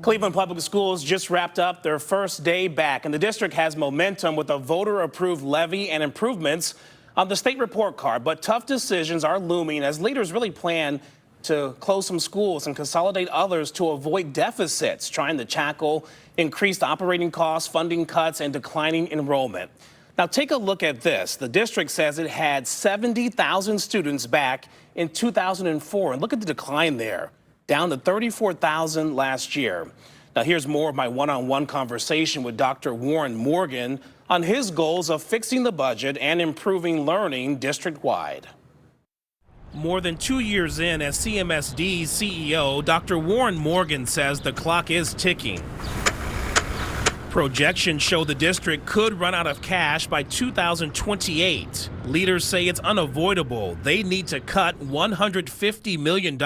Cleveland Public Schools just wrapped up their first day back, and the district has momentum with a voter-approved levy and improvements on the state report card. But tough decisions are looming as leaders really plan to close some schools and consolidate others to avoid deficits, trying to tackle increased operating costs, funding cuts, and declining enrollment. Now, take a look at this. The district says it had 70,000 students back in 2004, and look at the decline there, down to 34,000 last year. Now, here's more of my one-on-one conversation with Dr. Warren Morgan on his goals of fixing the budget and improving learning district-wide. More than 2 years in as CMSD's CEO, Dr. Warren Morgan says the clock is ticking. Projections show the district could run out of cash by 2028. Leaders say it's unavoidable. They need to cut $150 million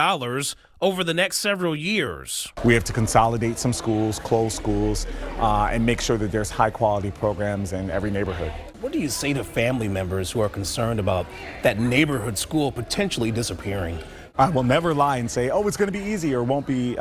over the next several years. We have to consolidate some schools, close schools, and make sure that there's high quality programs in every neighborhood. What do you say to family members who are concerned about that neighborhood school potentially disappearing? I will never lie and say, oh, it's going to be easy or won't be.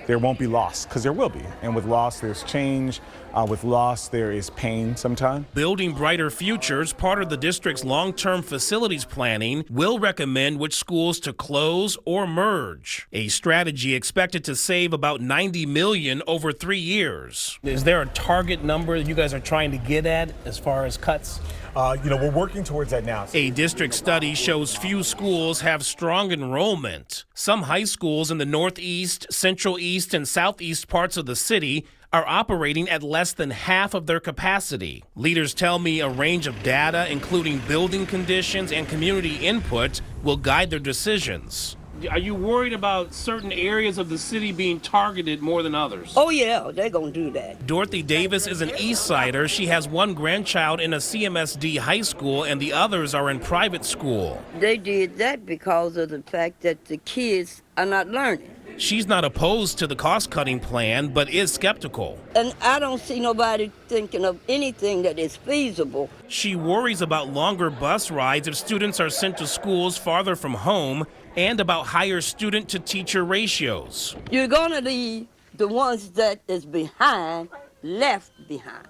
There won't be loss, because there will be. And with loss, there's change. With loss, there is pain sometimes. Building Brighter Futures, part of the district's long-term facilities planning, will recommend which schools to close or merge. A strategy expected to save about $90 million over 3 years. Is there a target number that you guys are trying to get at as far as cuts? We're working towards that now. A district study shows few schools have strong enrollment. Some high schools in the northeast, central east, and southeast parts of the city are operating at less than half of their capacity. Leaders tell me a range of data, including building conditions and community input, will guide their decisions. Are you worried about certain areas of the city being targeted more than others? Oh, yeah, they're going to do that. Dorothy Davis is an East Sider. She has one grandchild in a CMSD high school, and the others are in private school. They did that because of the fact that the kids are not learning. She's not opposed to the cost-cutting plan, but is skeptical. And I don't see nobody thinking of anything that is feasible. She worries about longer bus rides if students are sent to schools farther from home, and about higher student-to-teacher ratios. You're going to leave the ones that is behind left behind.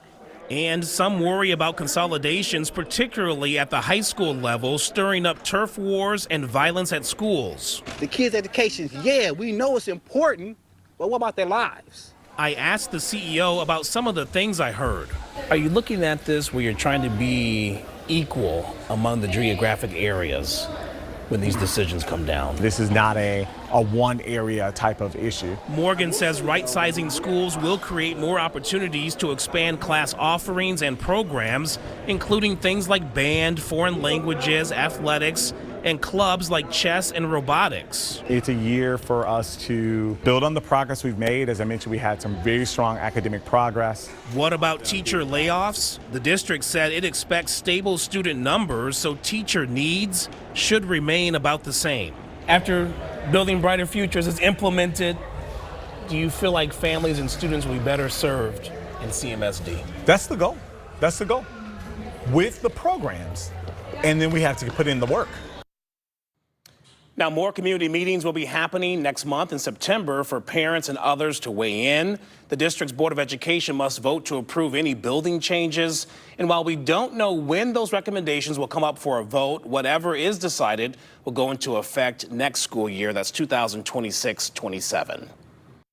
And some worry about consolidations, particularly at the high school level, stirring up turf wars and violence at schools. The kids' education, yeah, we know it's important, but what about their lives? I asked the CEO about some of the things I heard. Are you looking at this where you're trying to be equal among the geographic areas when these decisions come down? This is not a one area type of issue. Morgan says right-sizing schools will create more opportunities to expand class offerings and programs, including things like band, foreign languages, athletics, and clubs like chess and robotics. It's a year for us to build on the progress we've made. As I mentioned, we had some very strong academic progress. What about teacher layoffs? The district said it expects stable student numbers, so teacher needs should remain about the same. After Building Brighter Futures is implemented, do you feel like families and students will be better served in CMSD? That's the goal. That's the goal. With the programs. And then we have to put in the work. Now, more community meetings will be happening next month in September for parents and others to weigh in. The district's Board of Education must vote to approve any building changes. And while we don't know when those recommendations will come up for a vote, whatever is decided will go into effect next school year. That's 2026-27.